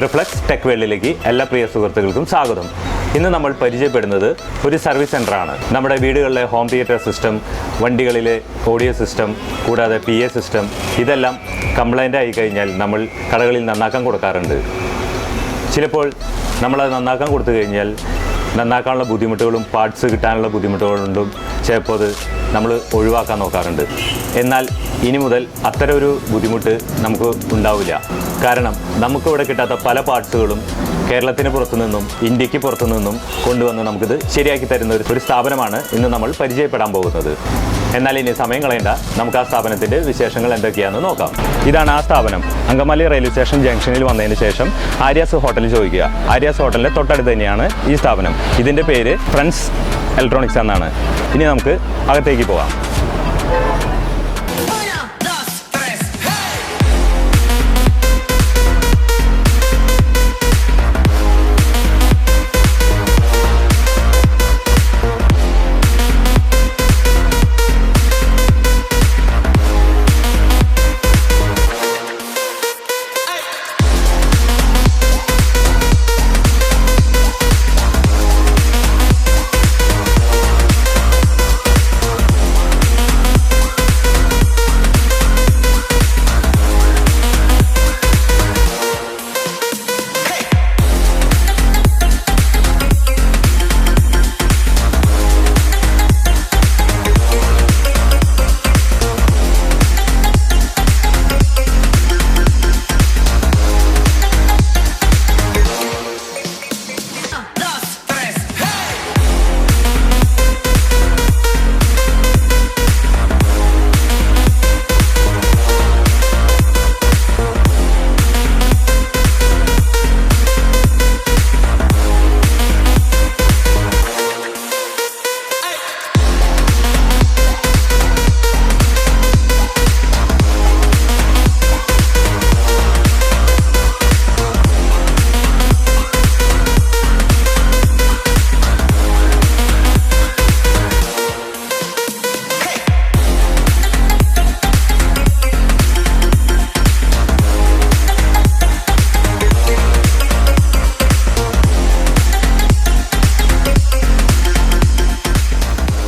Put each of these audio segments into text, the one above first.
Reflex tech വേൾഡിലേക്ക് എല്ലാ പ്രിയ സുഹൃത്തുക്കൾക്കും സ്വാഗതം. ഇന്ന് നമ്മൾ പരിചയപ്പെടുന്നത് ഒരു സർവീസ് സെൻ്ററാണ്. നമ്മുടെ വീടുകളിലെ ഹോം തിയേറ്റർ സിസ്റ്റം, വണ്ടികളിലെ ഓഡിയോ സിസ്റ്റം, കൂടാതെ PA സിസ്റ്റം ഇതെല്ലാം കംപ്ലൈൻ്റ് ആയി കഴിഞ്ഞാൽ നമ്മൾ കടകളിൽ നന്നാക്കാൻ കൊടുക്കാറുണ്ട്. ചിലപ്പോൾ നമ്മളത് നന്നാക്കാൻ കൊടുത്തു കഴിഞ്ഞാൽ നന്നാക്കാനുള്ള ബുദ്ധിമുട്ടുകളും പാർട്സ് കിട്ടാനുള്ള ബുദ്ധിമുട്ടുകളുണ്ടും ചിലപ്പോൾ അത് നമ്മൾ ഒഴിവാക്കാൻ നോക്കാറുണ്ട്. എന്നാൽ ഇനി മുതൽ അത്തരം ഒരു ബുദ്ധിമുട്ട് നമുക്ക് ഉണ്ടാവില്ല. കാരണം നമുക്കിവിടെ കിട്ടാത്ത പല പാർട്സുകളും കേരളത്തിന് പുറത്തു നിന്നും ഇന്ത്യക്ക് പുറത്തു നിന്നും കൊണ്ടുവന്ന് നമുക്കിത് ശരിയാക്കി തരുന്ന ഒരു സ്ഥാപനമാണ് ഇന്ന് നമ്മൾ പരിചയപ്പെടാൻ പോകുന്നത്. എന്നാൽ ഇനി സമയം കളയണ്ട, നമുക്ക് ആ സ്ഥാപനത്തിൻ്റെ വിശേഷങ്ങൾ എന്തൊക്കെയാണെന്ന് നോക്കാം. ഇതാണ് ആ സ്ഥാപനം. അങ്കമാലി റെയിൽവേ സ്റ്റേഷൻ ജംഗ്ഷനിൽ വന്നതിന് ശേഷം ആര്യാസ് ഹോട്ടലിൽ ചോദിക്കുക. ആര്യാസ് ഹോട്ടലിൻ്റെ തൊട്ടടുത്ത് തന്നെയാണ് ഈ സ്ഥാപനം. ഇതിൻ്റെ പേര് ഫ്രണ്ട്സ് ഇലക്ട്രോണിക്സ് എന്നാണ്. ഇനി നമുക്ക് അകത്തേക്ക് പോകാം.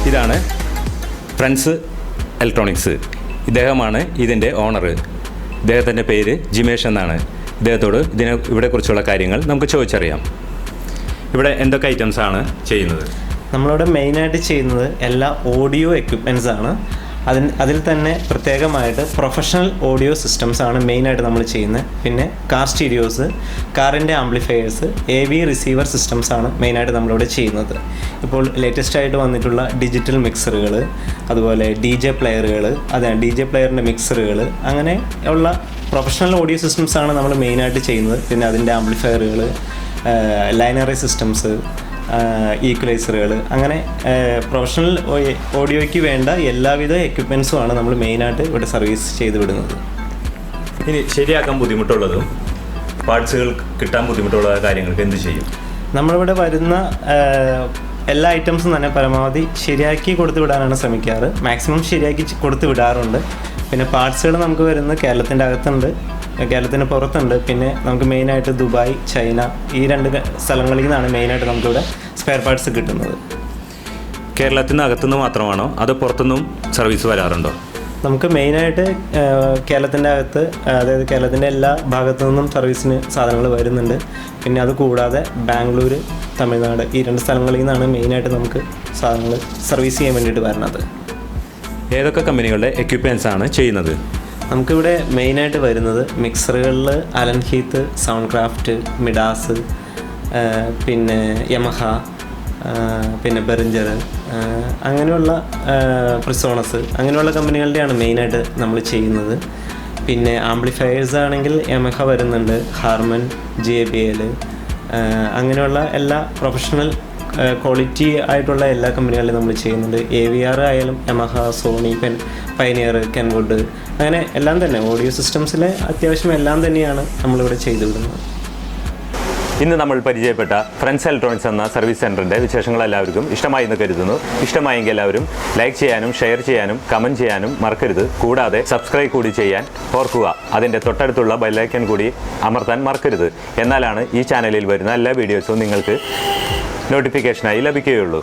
ഇതാണ് ഫ്രണ്ട്സ് ഇലക്ട്രോണിക്സ്. ഇദ്ദേഹമാണ് ഇതിൻ്റെ ഓണർ. ഇദ്ദേഹത്തിൻ്റെ പേര് ജിമേഷ് എന്നാണ്. ഇദ്ദേഹത്തോട് ഇവിടെക്കുറിച്ചുള്ള കാര്യങ്ങൾ നമുക്ക് ചോദിച്ചറിയാം. ഇവിടെ എന്തൊക്കെ ഐറ്റംസാണ് ചെയ്യുന്നത്? നമ്മളിവിടെ മെയിനായിട്ട് ചെയ്യുന്നത് എല്ലാ ഓഡിയോ എക്യുപ്മെൻറ്റ്സ് ആണ്. അതിൽ തന്നെ പ്രത്യേകമായിട്ട് പ്രൊഫഷണൽ ഓഡിയോ സിസ്റ്റംസ് ആണ് മെയിനായിട്ട് നമ്മൾ ചെയ്യുന്നത്. പിന്നെ കാർ സ്റ്റീരിയോസ്, കാറിൻ്റെ ആംപ്ലിഫയേഴ്സ്, AV റിസീവർ സിസ്റ്റംസ് ആണ് മെയിനായിട്ട് നമ്മളിവിടെ ചെയ്യുന്നത്. ഇപ്പോൾ ലേറ്റസ്റ്റ് ആയിട്ട് വന്നിട്ടുള്ള ഡിജിറ്റൽ മിക്സറുകൾ, അതുപോലെ DJ പ്ലെയറുകൾ, DJ പ്ലെയറിൻ്റെ മിക്സറുകൾ, അങ്ങനെ ഉള്ള പ്രൊഫഷണൽ ഓഡിയോ സിസ്റ്റംസ് ആണ് നമ്മൾ മെയിനായിട്ട് ചെയ്യുന്നത്. പിന്നെ അതിൻ്റെ ആംപ്ലിഫയറുകൾ, ലൈനറി സിസ്റ്റംസ്, ഈക്വലൈസറുകൾ, അങ്ങനെ പ്രൊഫഷണൽ ഓഡിയോയ്ക്ക് വേണ്ട എല്ലാവിധ എക്യുപ്മെൻസും ആണ് നമ്മൾ മെയിനായിട്ട് ഇവിടെ സർവീസ് ചെയ്ത് വിടുന്നത്. ഇനി ശരിയാക്കാൻ ബുദ്ധിമുട്ടുള്ളതും പാർട്സുകൾ കിട്ടാൻ ബുദ്ധിമുട്ടുള്ള കാര്യങ്ങൾക്ക് എന്ത് ചെയ്യും? നമ്മളിവിടെ വരുന്ന എല്ലാ ഐറ്റംസും തന്നെ പരമാവധി ശരിയാക്കി കൊടുത്തു വിടാനാണ് ശ്രമിക്കാറ്. മാക്സിമം ശരിയാക്കി കൊടുത്തു വിടാറുണ്ട്. പിന്നെ പാർട്സുകൾ നമുക്ക് വരുന്നത് കേരളത്തിൻ്റെ അകത്തുണ്ട്, കേരളത്തിന് പുറത്തുണ്ട്. പിന്നെ നമുക്ക് മെയിനായിട്ട് ദുബായ്, ചൈന, ഈ 2 സ്ഥലങ്ങളിൽ നിന്നാണ് മെയിനായിട്ട് നമുക്കിവിടെ സ്പെയർ പാർട്സ് കിട്ടുന്നത്. കേരളത്തിന് അകത്തുനിന്ന് മാത്രമാണോ അതോ പുറത്തുനിന്നും സർവീസ് വരാറുണ്ടോ? നമുക്ക് മെയിനായിട്ട് കേരളത്തിൻ്റെ അകത്ത്, അതായത് കേരളത്തിൻ്റെ എല്ലാ ഭാഗത്തു നിന്നും സർവീസിന് സാധനങ്ങൾ വരുന്നുണ്ട്. പിന്നെ അത് കൂടാതെ ബാംഗ്ലൂർ, തമിഴ്നാട്, ഈ 2 സ്ഥലങ്ങളിൽ നിന്നാണ് മെയിനായിട്ട് നമുക്ക് സാധനങ്ങൾ സർവീസ് ചെയ്യാൻ വേണ്ടിയിട്ട് വരുന്നത്. ഏതൊക്കെ കമ്പനികളുടെ എക്യുപ്മെൻറ്റ്സ് ആണ് ചെയ്യുന്നത്? നമുക്കിവിടെ മെയിനായിട്ട് വരുന്നത് മിക്സറുകളിൽ Allen Heath, Soundcraft, Midas, പിന്നെ യമഹ, പിന്നെ ബെറിഞ്ചർ, അങ്ങനെയുള്ള പ്രിസോണസ്, അങ്ങനെയുള്ള കമ്പനികളുടെയാണ് മെയിനായിട്ട് നമ്മൾ ചെയ്യുന്നത്. പിന്നെ ആംപ്ലിഫയേഴ്സ് ആണെങ്കിൽ യമഹ വരുന്നുണ്ട്, ഹാർമൻ, JBL, അങ്ങനെയുള്ള എല്ലാ പ്രൊഫഷണൽ ക്വാളിറ്റി ആയിട്ടുള്ള എല്ലാ കമ്പനികളിലും നമ്മൾ ചെയ്യുന്നുണ്ട്. AVR ആയാലും യമഹ, സോണി, പൈനിയർ, കെൻവുഡ്, അങ്ങനെ എല്ലാം തന്നെ ഓഡിയോ സിസ്റ്റംസിലെ അത്യാവശ്യം എല്ലാം തന്നെയാണ് നമ്മളിവിടെ ചെയ്തു വിടുന്നത്. ഇന്ന് നമ്മൾ പരിചയപ്പെട്ട ഫ്രണ്ട്സ് ഇലക്ട്രോണിക്സ് എന്ന സർവീസ് സെൻറ്ററിൻ്റെ വിശേഷങ്ങൾ എല്ലാവർക്കും ഇഷ്ടമായി എന്ന് കരുതുന്നു. ഇഷ്ടമായെങ്കിൽ എല്ലാവരും ലൈക്ക് ചെയ്യാനും ഷെയർ ചെയ്യാനും കമൻറ്റ് ചെയ്യാനും മറക്കരുത്. കൂടാതെ സബ്സ്ക്രൈബ് കൂടി ചെയ്യാൻ ഓർക്കുക. അതിൻ്റെ തൊട്ടടുത്തുള്ള ബെല്ലൈക്കൺ കൂടി അമർത്താൻ മറക്കരുത്. എന്നാലാണ് ഈ ചാനലിൽ വരുന്ന എല്ലാ വീഡിയോസും നിങ്ങൾക്ക് നോട്ടിഫിക്കേഷനായി ലഭിക്കുകയുള്ളൂ.